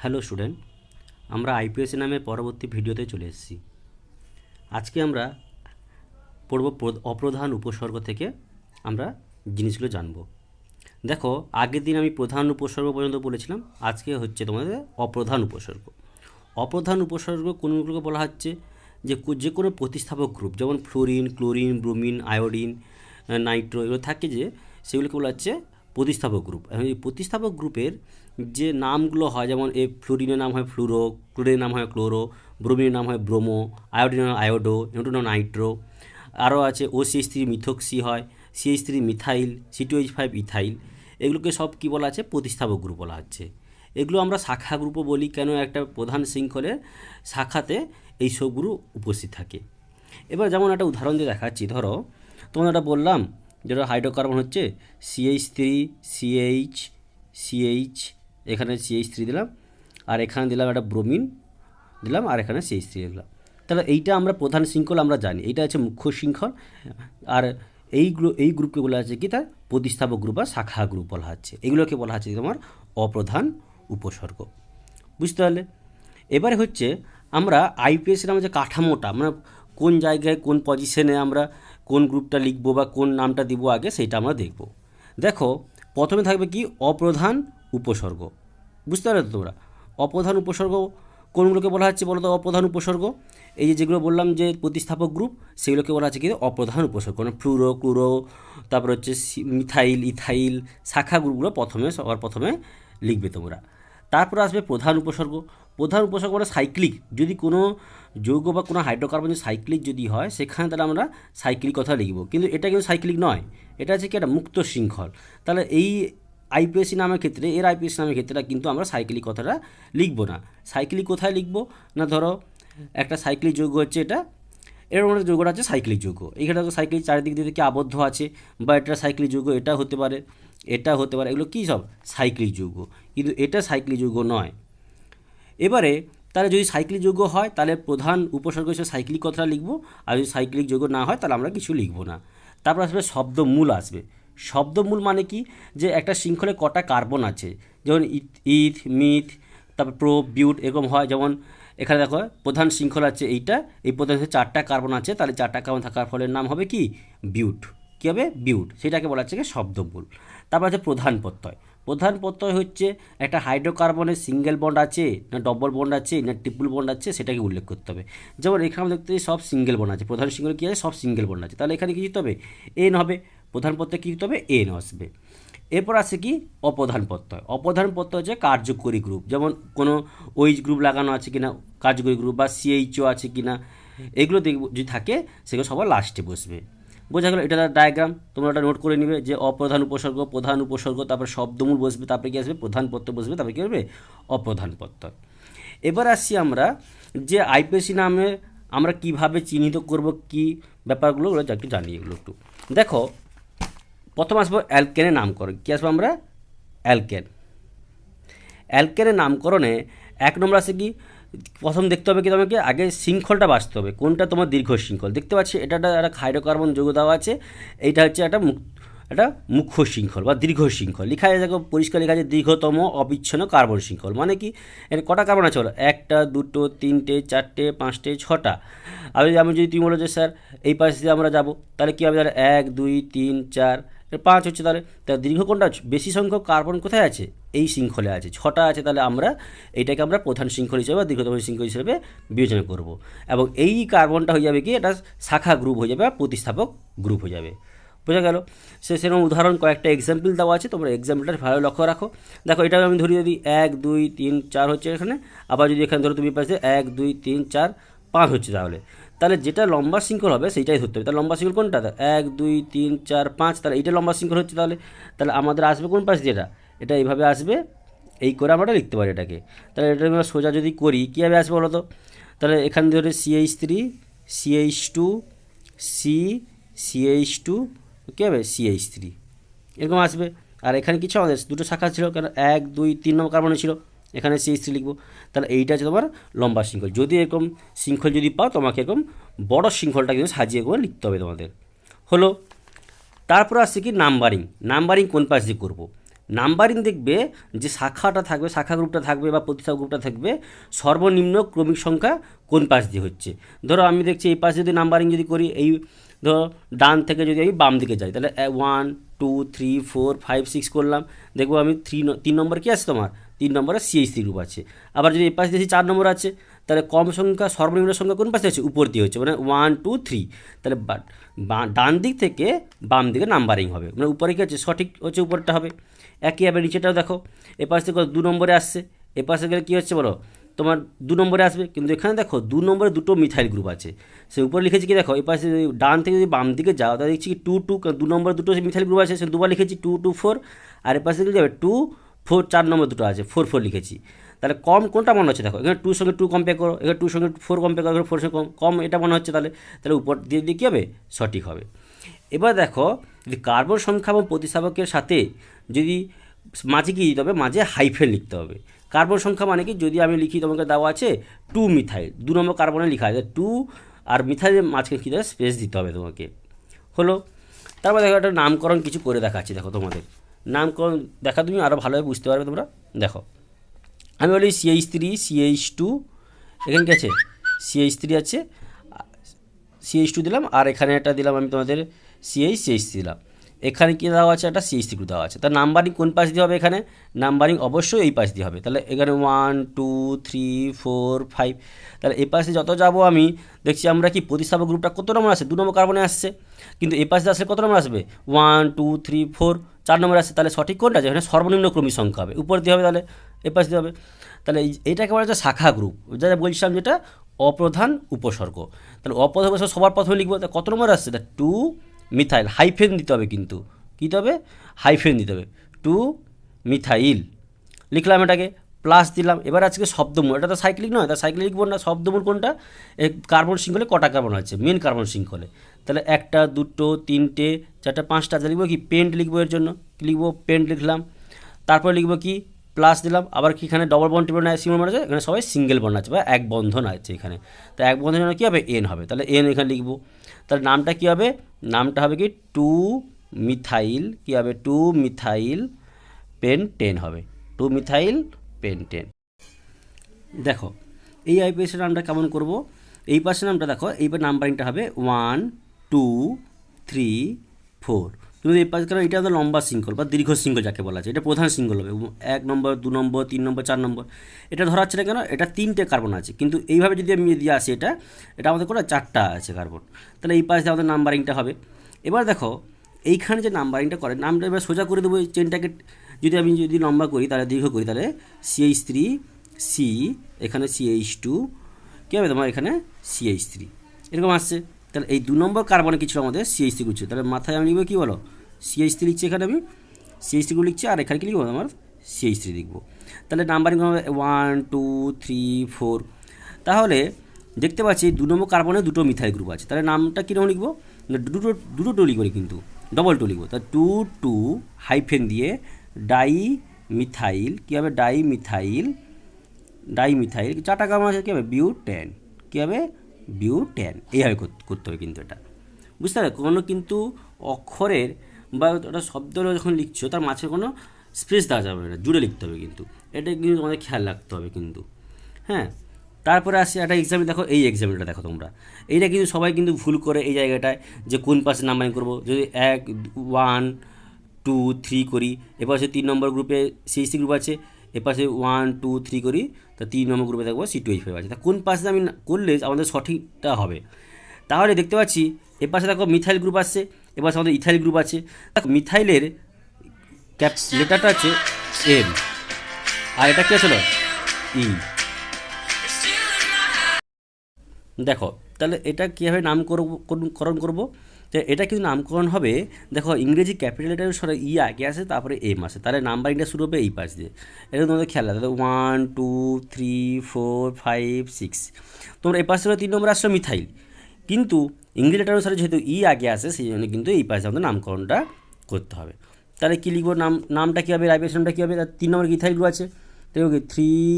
Hello student, আমরা IPSC নামে পরবর্তী ভিডিওতে চলে এসেছি। আজকে আমরা পড়ব অপ্রধান উপসর্গ থেকে আমরা জিনিসগুলো জানব। দেখো, আগের দিন আমি প্রধান উপসর্গ পর্যন্ত বলেছিলাম, আজকে হচ্ছে তোমাদের অপ্রধান উপসর্গ। অপ্রধান উপসর্গ কোনগুলোকে বলা হচ্ছে যে কোনো প্রতিস্থাপক গ্রুপ, যেমন fluorine, chlorine, bromine, iodine, Nitro, এগুলো থাকে যে সেগুলোকে বলা হচ্ছে প্রতিস্থাপক গ্রুপ। এখন এই প্রতিস্থাপক গ্রুপের যে নামগুলো হয়, যেমন ফ্লোরিনের নাম হয় ফ্লুরো, ক্লোরিনের নাম হয় ক্লোরো, ব্রোমিনের নাম হয় ব্রোমো, আয়োডিনের নাম আয়োডো, নিউট্রনের নাইট্রো, আরও আছে OCH3 মিথক্সি হয়, CH3 মিথাইল, C2H5 ইথাইল। এগুলোকে সব কী বলা আছে? প্রতিস্থাপক গ্রুপ বলা হচ্ছে। এগুলো আমরা শাখা গ্রুপও বলি, কেন একটা প্রধান শৃঙ্খলের শাখাতে এই সবগুলো উপস্থিত থাকে। এবার যেমন একটা উদাহরণ দিয়ে দেখাচ্ছি। ধরো তোমাদের একটা বললাম, যেটা হাইড্রোকার্বন হচ্ছে CH3 CH, এখানে CH3 দিলাম, আর এখানে দিলাম একটা ব্রোমিন দিলাম, আর এখানে CH3 দিলাম। তাহলে এইটা আমরা প্রধান শৃঙ্খল আমরা জানি, এইটা হচ্ছে মুখ্য শৃঙ্খল। আর এই গ্রুপকে বলা হচ্ছে কি, তার প্রতিস্থাপক গ্রুপ বা শাখা গ্রুপ বলা হচ্ছে। এগুলোকে বলা হচ্ছে তোমার অপ্রধান উপসর্গ। বুঝতে পারলে? এবারে হচ্ছে আমরা আইপিএসের আমরা যে কাঠামোটা, আমরা কোন জায়গায় কোন পজিশনে আমরা কোন গ্রুপটা লিখবো বা কোন নামটা দিব আগে, সেটা আমরা দেখব। দেখো, প্রথমে থাকবে কি? অপ্রধান উপসর্গ। বুঝতে পারলে তো তোমরা? অপ্রধান উপসর্গ কোনগুলোকে বলা হচ্ছে বলো তো? অপ্রধান উপসর্গ এই যেগুলো বললাম যে প্রতিস্থাপক গ্রুপ, সেগুলোকে বলা হচ্ছে কি অপ্রধান উপসর্গ। মানে ফ্লুরো, ক্লোরো, তারপর হচ্ছে মিথাইল, ইথাইল, শাখা গ্রুপগুলো সবার প্রথমে লিখবে তোমরা। তারপর আসবে প্রধান উপসর্গ। প্রধান উপসর্গ মানে সাইক্লিক, যদি কোনো যৌগ বা কোনো হাইড্রোকার্বন যদি সাইক্লিক যদি হয়, সেখানে তাহলে আমরা সাইক্লিক কথা লিখব। কিন্তু এটা কিন্তু সাইক্লিক নয়, এটা হচ্ছে কি একটা মুক্ত শৃঙ্খল। তাহলে এই আইপিএসসি নামের ক্ষেত্রে, আইপিএসসি নামের ক্ষেত্রে কিন্তু আমরা সাইক্লিক কথাটা লিখব না। সাইক্লিক কোথায় লিখব না? ধরো একটা সাইক্লিক যৌগ হচ্ছে এটা, এর মধ্যে যৌগটা হচ্ছে সাইক্লিক যৌগ। এইখানে সাইক্লিক চারিদিক দিয়ে আবদ্ধ আছে, বা এটা সাইক্লিক যৌগ, এটা হতে পারে, এটা হতে পারে, এগুলো কী সব সাইক্লিক যৌগ। কিন্তু এটা সাইক্লিক যৌগ নয়। এবারে তাহলে যদি সাইক্লিক যৌগ হয়, তাহলে প্রধান উপসর্গ হিসেবে সাইক্লিক কথাটা লিখব, আর যদি সাইক্লিক যৌগ না হয় তাহলে আমরা কিছু লিখব না। তারপর আসবে শব্দমূল আসবে। শব্দমূল মানে কি? যে একটা শৃঙ্খলে কটা কার্বন আছে, যেমন ইথ, মিথ, তারপর প্রো, বিউট, এরকম হয়। যেমন এখানে দেখো প্রধান শৃঙ্খলা আছে এইটা, এই প্রধান 4টা কার্বন আছে, তাহলে 4টা কার্বন থাকার ফলে নাম হবে কি? বিউট। কী হবে? বিউট। সেটাকে বলা হচ্ছে কি শব্দমূল। তারপর আছে প্রধান প্রত্যয়। প্রধান প্রত্যয় হচ্ছে একটা হাইড্রোকার্বনের সিঙ্গেল বন্ড আছে না ডবল বন্ড আছে না ট্রিপল বন্ড আছে, সেটাকে উল্লেখ করতে হবে। যেমন এখানে আমরা দেখতে সব সিঙ্গেল বন্ড আছে, প্রধান শৃঙ্খল কী আছে? সব সিঙ্গেল বন্ড আছে, তাহলে এখানে কী দিতে হবে? এন হবে। প্রধান প্রত্যয় কী দিতে হবে? এন আসবে। এরপর আছে কি? অপ্রধান প্রত্যয়। অপ্রধান প্রত্যয় হচ্ছে কার্যকরী গ্রুপ, যেমন কোনো ওইচ গ্রুপ লাগানো আছে কিনা কার্যকরী গ্রুপ, বা CHO আছে কিনা, এগুলো যদি থাকে সেগুলো সবার লাস্টে বসবে। বোঝা গেল? এটা ডায়াগ্রাম, তোমরা ওটা নোট করে নিবে যে অপ্রধান উপসর্গ, প্রধান উপসর্গ, তারপর শব্দমূল বসবে, তারপরে কী আসবে? প্রধান প্রত্যয় বসবে, তারপরে কী হবে? অপ্রধান প্রত্যয়। এবার আসছি আমরা যে আইপিএসসি নামে আমরা কিভাবে চিহ্নিত করব, কি ব্যাপারগুলো ওগুলো একটু জানি। এগুলো একটু দেখো, প্রথম আসবো অ্যালকেনের নামকরণ। কী আসবো আমরা? অ্যালকেন। অ্যালকেনের নামকরণে 1 নম্বর আছে কি? প্রথম দেখতে হবে কি তোমাকে? আগে শৃঙ্খলটা বাঁচতে হবে, কোনটা তোমার দীর্ঘ শৃঙ্খল। দেখতে পাচ্ছি এটা একটা হাইড্রোকার্বন যৌগ দেওয়া আছে, এইটা হচ্ছে একটা মুখ্য শৃঙ্খল বা দীর্ঘ শৃঙ্খল। লেখা আছে, দেখো পরিষ্কার লেখা আছে দীর্ঘতম অবিচ্ছিন্ন কার্বন শৃঙ্খল। মানে কি? এর কটা কার্বন আছে বলো? 1টা, 2টো, 3টে, 4টে, 5টে, 6টা। আর আমি যদি তুমি বলো যে স্যার এই পাশ দিয়ে আমরা যাবো, তাহলে কী হবে? তাহলে 1 2 3 4 5 হচ্ছে। তাহলে দীর্ঘ কোনটা? বেশি সংখ্যক কার্বন কোথায় আছে? এই শৃঙ্খলে আছে, 6টা আছে। তাহলে আমরা এইটাকে আমরা প্রধান শৃঙ্খল হিসেবে বা দীর্ঘতম শৃঙ্খল হিসেবে বিবেচনা করব। এবং এই কার্বনটা হয়ে যাবে কি? এটা শাখা গ্রুপ হয়ে যাবে বা প্রতিস্থাপক গ্রুপ হয়ে যাবে। বোঝা গেল? সেরকম উদাহরণ কয়েকটা এক্সাম্পল দেওয়া আছে, তোমরা এক্সাম্পলটা ভালো লক্ষ্য রাখো। দেখো, এটা আমি ধরি যদি 1 2 3 4 হচ্ছে এখানে, আবার যদি এখানে ধরো তুমি পাশে 1 2 3 4 5 হচ্ছে, তাহলে যেটা লম্বা শৃঙ্খল হবে সেইটাই ধরতে হবে। তাহলে লম্বা শৃঙ্খল কোনটা? 1 2 3 4 5, তাহলে এইটা লম্বা শৃঙ্খল হচ্ছে। তাহলে আমাদের আসবে কোন পাশ দিয়ে? এটা এইভাবে আসবে, এই করে আমরা লিখতে পারি এটাকে। তাহলে এটা আমরা সোজা যদি করি কীভাবে আসবে বলো তো? তাহলে এখানে ধরে CH3 CH2 CH2 কী হবে? CH3 এরকম আসবে। আর এখানে কিছু আমাদের দুটো শাখা ছিল, কেন 1 2 3 নম্বর কার্বনে ছিল, এখানে CH3 লিখবো। তাহলে এইটা হচ্ছে তোমার লম্বা শৃঙ্খল। যদি এরকম শৃঙ্খল যদি পাও, তোমাকে এরকম বড় শৃঙ্খলটা কিন্তু সাজিয়ে করে লিখতে হবে তোমাদের। হলো। তারপর আসছে কি? নাম্বারিং। নাম্বারিং কোন পাশ দিয়ে করবো? নাম্বারিং দেখবে যে শাখাটা থাকবে, শাখা গ্রুপটা থাকবে বা প্রতিস্থাপক গ্রুপটা থাকবে, সর্বনিম্ন ক্রমিক সংখ্যা কোন পাশ দিয়ে হচ্ছে। ধরো আমি দেখছি এই পাশে যদি নাম্বারিং যদি করি, এই ধরো ডান থেকে যদি আমি বাম দিকে যাই, তাহলে 1 2 3 4 5 6 করলাম, দেখবো আমি 3 নম্বর কি আছে তোমার, 3 নম্বরে CH3 গ্রুপ আছে। আবার যদি এই পাশে দেখি 4 নম্বর আছে, তাহলে কম সংখ্যা সর্বনিম্ন সংখ্যা কোন পাশে আছে, উপর দিয়ে হচ্ছে, মানে 1 2 3। তাহলে ডান দিক থেকে বাম দিকে নাম্বারিং হবে, মানে উপরে কী হচ্ছে, সঠিক হচ্ছে উপরটা হবে। একইভাবে নিচেটাও দেখো, এ পাশ থেকে 2 নম্বরে আসছে, এ পাশে গেলে কী হচ্ছে বলো, তোমার 2 নম্বরে আসবে, কিন্তু এখানে দেখো 2 নম্বরে দুটো মিথাইল গ্রুপ আছে। সে উপরে লিখেছি কি দেখো, এই পাশে ডান থেকে যদি বাম দিকে যাও, তাহলে দেখছি কি 2 2, 2 নম্বরে দুটো মিথাইল গ্রুপ আছে, সে দুবার লিখেছি 2 2 4। আর এ পাশে দিকে যাবে 2 4, 4 নম্বর দুটো আছে, 4 4 লিখেছি। তাহলে কম কোনটা মনে হচ্ছে দেখো, এখানে 2 সঙ্গে 2 কম্পেয়ার করো, এখানে 2 সঙ্গে 4 কম্পেয়ার করো, 4 সঙ্গে কম এটা মনে হচ্ছে, তাহলে তাহলে উপর দিয়ে দিয়ে কী হবে, সঠিক হবে। এবার দেখো যদি কার্বন সংখ্যা এবং প্রতিস্থাপকের সাথে যদি মাঝে কী দিতে হবে, মাঝে হাইফেন লিখতে হবে। কার্বন সংখ্যা মানে কি, যদি আমি লিখি তোমাকে দেওয়া আছে 2 মিথাইল, 2 নম্বর কার্বনে লেখা আছে 2, আর মিথাইলের মাঝখানে কী দেবে, স্পেস দিতে হবে তোমাকে। হলো, তারপর দেখো একটা নামকরণ কিছু করে দেখাচ্ছি, দেখো তোমাদের নামকরণ দেখা তুমি আরও ভালোভাবে বুঝতে পারবে তোমরা। দেখো আমি বলি CH3 CH2, এখানে কি আছে CH3 আছে, CH2 দিলাম, আর এখানে একটা দিলাম আমি তোমাদের CH3 দিলাম। এখানে কী দেওয়া আছে, একটা CH3 গ্রুপ দেওয়া আছে। তার নাম্বারিং কোন পাশ দিয়ে হবে, এখানে নাম্বারিং অবশ্যই এই পাশ দিয়ে হবে। তাহলে এখানে 1 2 3 4 5, তাহলে এই পাশে যত যাব আমি দেখছি আমরা কি প্রতিস্থাপক গ্রুপটা কত নম্বর আসছে, 2 নম্বর কার্বনে আসছে, কিন্তু এই পাশে আসলে কত নম্বর আসবে, 1 2 3 4, 4 নম্বর আসছে। তাহলে সঠিক কোনটা, যেখানে সর্বনিম্ন ক্রমিক সংখ্যা হবে, উপর দিয়ে হবে, তাহলে এই পাশ দিয়ে হবে। তাহলে এইটাকে বলা হচ্ছে শাখা গ্রুপ, যেটা বলছিলাম যেটা অপ্রধান উপসর্গ। তাহলে অপ্রধান উপসর্গ সবার প্রথমে লিখবো, তা কত নম্বর আসছে, তা 2 মিথাইল, হাইফেন দিতে হবে, কিন্তু কী দিতে হবে, হাইফেন দিতে হবে, 2 মিথাইল লিখলাম, এটাকে প্লাস দিলাম। এবার আজকে শব্দমূল, এটা তো সাইক্লিক নয়, তা সাইক্লিক লিখবো না, শব্দমূল কোনটা, এই কার্বন শৃঙ্খলে কটা কার্বন আছে, মেন কার্বন শৃঙ্খলে, তাহলে 1 2 3 4 5, তাহলে লিখবো কি পেন্ট লিখবো, এর জন্য লিখবো পেন্ট লিখলাম। তারপর লিখবো কি প্লাস দিলাম, আবার কি এখানে double bond triple single bond আছে, এখানে সবাই সিঙ্গেল বন্ড আছে বা এক বন্ধন আছে এখানে, তো এক বন্ধনের জন্য কী হবে, এন হবে, তাহলে এন এখানে লিখবো। তাহলে নামটা কী হবে, নামটা হবে কি 2 মিথাইল, কী হবে 2 মিথাইল পেন্টেন হবে, 2 মিথাইল পেন্টেন। দেখো এই আইপিএসের নামটা কেমন করব, এই পাশের নামটা দেখো, এইবার নাম্বারিংটা হবে 1 2 3 4। তুমি এই পাশে, কারণ এটা আমাদের লম্বা শৃঙ্খল বা দীর্ঘ শৃঙ্খল যাকে বলা যায়, এটা প্রধান শৃঙ্খল হবে, 1 নম্বর 2 নম্বর 3 নম্বর 4 নম্বর। এটা ধরা হচ্ছে না কেন, এটা 3টে কার্বন আছে, কিন্তু এইভাবে যদি আমি দিয়ে আসি, এটা আমাদের করে 4টা আছে কার্বন, তাহলে এই পাশে আমাদের নাম্বারিংটা হবে। এবার দেখো এইখানে যে নাম্বারিংটা করে, নামটা এবার সোজা করে দেবো, এই চেনটাকে যদি লম্বা করি, তাহলে দীর্ঘ করি, তাহলে CH3 C, এখানে CH2, কী হবে তোমার এখানে CH3, এরকম আসছে। তাহলে এই 2 নম্বর কার্বনে কিছু আমাদের CH3 গুচ্ছে, তাহলে মাথায় আমি লিখবো কী বলো, CH3 লিখছি, এখানে আমি CH3 লিখছি, আর এখানে কী লিখবো আমার CH3 লিখবো। তাহলে নাম্বারিং হবে 1 2 3 4। তাহলে দেখতে পাচ্ছি 2 নম্বর কার্বনে দুটো মিথাইল গ্রুপ আছে, তাহলে নামটা কীরকম লিখবো, দুটো টু লিখবো, কিন্তু ডবল টু লিখবো, তাহলে 2 2 হাইফেন দিয়ে ডাই মিথাইল, কী হবে ডাইমিথাইল, 4টা কার্বন আছে, কী হবে বিউটেন, কী হবে বিউটেন, এইভাবে করতে হবে কিন্তু এটা, বুঝতে পারবে। কোনো কিন্তু অক্ষরের বা ওটা শব্দ যখন লিখছো, তার মাঝে কোনো স্পেস দেওয়া যাবে না, জুড়ে লিখতে হবে কিন্তু, এটা কিন্তু তোমাদের খেয়াল রাখতে হবে কিন্তু। হ্যাঁ, তারপরে আসি একটা এক্সাম্পল, দেখো এই এক্সাম্পলটা দেখো তোমরা, এইটা কিন্তু সবাই কিন্তু ভুল করে এই জায়গাটায়, যে কোন পাশে নাম্বারিং করবো, যদি 1 2 3 করি, এবার সে 3 নম্বর গ্রুপে CH3 গ্রুপ আছে, এপাশে 1 2 3 করি, তা 3 নম্বর গ্রুপে দেখবো C2H5 আছে, তা কোন পাশে আমি করলে আমাদের সঠিকটা হবে। তাহলে দেখতে পাচ্ছি এপাশে দেখো মিথাইল গ্রুপ আসছে, এপাশে আমাদের ইথাইল গ্রুপ আছে। মিথাইলের লেটারটা আছে M, আর এটা কী আসলো E। দেখো তাহলে এটা কীভাবে নামকরণ করবো, তো এটা কিন্তু নামকরণ হবে, দেখো ইংরেজি ক্যাপিটাল লেটারের সরে ই আগে আসে, তারপরে এম আসে, তাহলে নাম্বারিংটা শুরু হবে এই পাশ দিয়ে, এটা তোমাদের খেয়াল রাখবে। 1 2 3 4 5 6, তোমরা এই পাশে 3 নম্বর আসলো মিথাইল, কিন্তু ইংরেজি লেটার অনুসারে যেহেতু ই আগে আসে, সেই জন্য কিন্তু এই পাশে আমাদের নামকরণটা করতে হবে। তাহলে কী লিখবো, নামটা কী হবে, রাইবোজ নামটা কী হবে, তার 3 নম্বর ইথাইল গ্রুপ আছে, তাই 3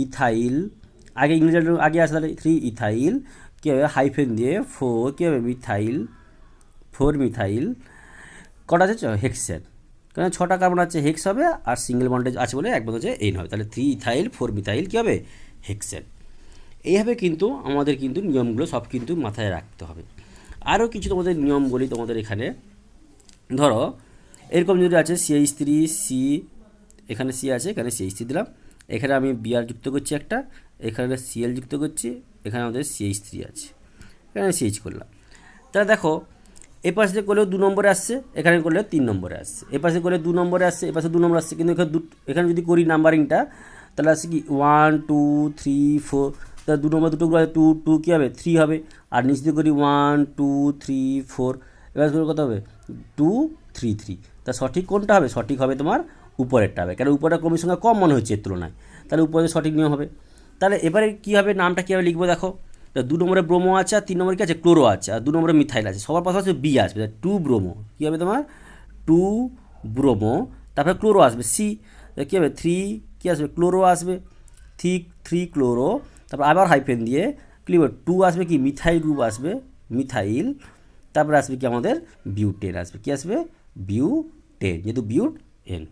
ইথাইল, আগে ইংরেজি আগে আসে, তাহলে 3 ইথাইল, কী হবে হাইফেন দিয়ে 4, কী হবে মিথাইল, 4 মিথাইল, কটা আছে হেক্সেন, কারণ 6টা কার্বন আছে হেক্স হবে, আর সিঙ্গেল বন্ডেজ আছে বলে এক বন্ধন হচ্ছে এন হবে, তাহলে 3 ইথাইল 4 মিথাইল কী হবে, হেক্সেন। এইভাবে কিন্তু আমাদের কিন্তু নিয়মগুলো সব কিন্তু মাথায় রাখতে হবে। আরও কিছু তোমাদের নিয়ম বলি তোমাদের এখানে, ধরো এরকম যদি আছে CH3 সি, এখানে সি আছে, এখানে CH3 দিলাম, এখানে আমি বিআর যুক্ত করছি একটা, এখানে সিএল যুক্ত করছি, এখানে আমাদের CH3 আছে, এখানে CH করলাম। তাহলে দেখো এ পাশে করলেও 2 নম্বরে আসছে, এখানে করলে 3 নম্বরে আসছে, এ পাশে করলে 2 নম্বরে আসছে, এ পাশে 2 নম্বর আসছে, কিন্তু এখানে যদি করি নাম্বারিংটা তাহলে আসছে কি 1 2 3 4, তাহলে 2 নম্বর দুটো 2 2 কী হবে 3 হবে, আর নিচ দিয়ে করি 1 2 3 4, এবার করে কত হবে 2 3 3। তা সঠিক কোনটা হবে, সঠিক হবে তোমার উপরেরটা হবে, কারণ উপরের ক্রমের সঙ্গে কম মনে হচ্ছে এর তুলনায়, তাহলে উপরে সঠিক নিয়ম হবে। তাহলে এবারে কী হবে, নামটা কীভাবে লিখবো দেখো, 2 নম্বরে ব্রোমো আছে, আর 3 নম্বরে কী আছে ক্লোরো আছে, আর 2 নম্বরে মিথাইল আছে, সবার পাশে হচ্ছে বি আসবে, 2 ব্রোমো কী হবে তোমার 2 ব্রোমো, তারপরে ক্লোরো আসবে সি, কী হবে 3 কী আসবে ক্লোরো আসবে, 3 ক্লোরো, তারপর আবার হাইফেন দিয়ে কী লিখবে 2 আসবে কি মিথাইল গ্রুপ আসবে, মিথাইল, তারপরে আসবে কি আমাদের বিউটেন আসবে, কি আসবে বিউটেন, যেহেতু বিউট এন,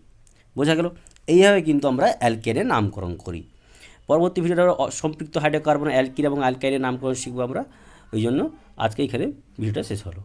বোঝা গেল। এইভাবে কিন্তু আমরা অ্যালকেনের নামকরণ করি। পরবর্তী ভিডিওটা সম্পৃক্ত হাইড্রোকার্বন অ্যালকিন এবং অ্যালকাইনের নামকরণ শিখবো আমরা, ওই জন্য আজকে এখানে ভিডিওটা শেষ হলো।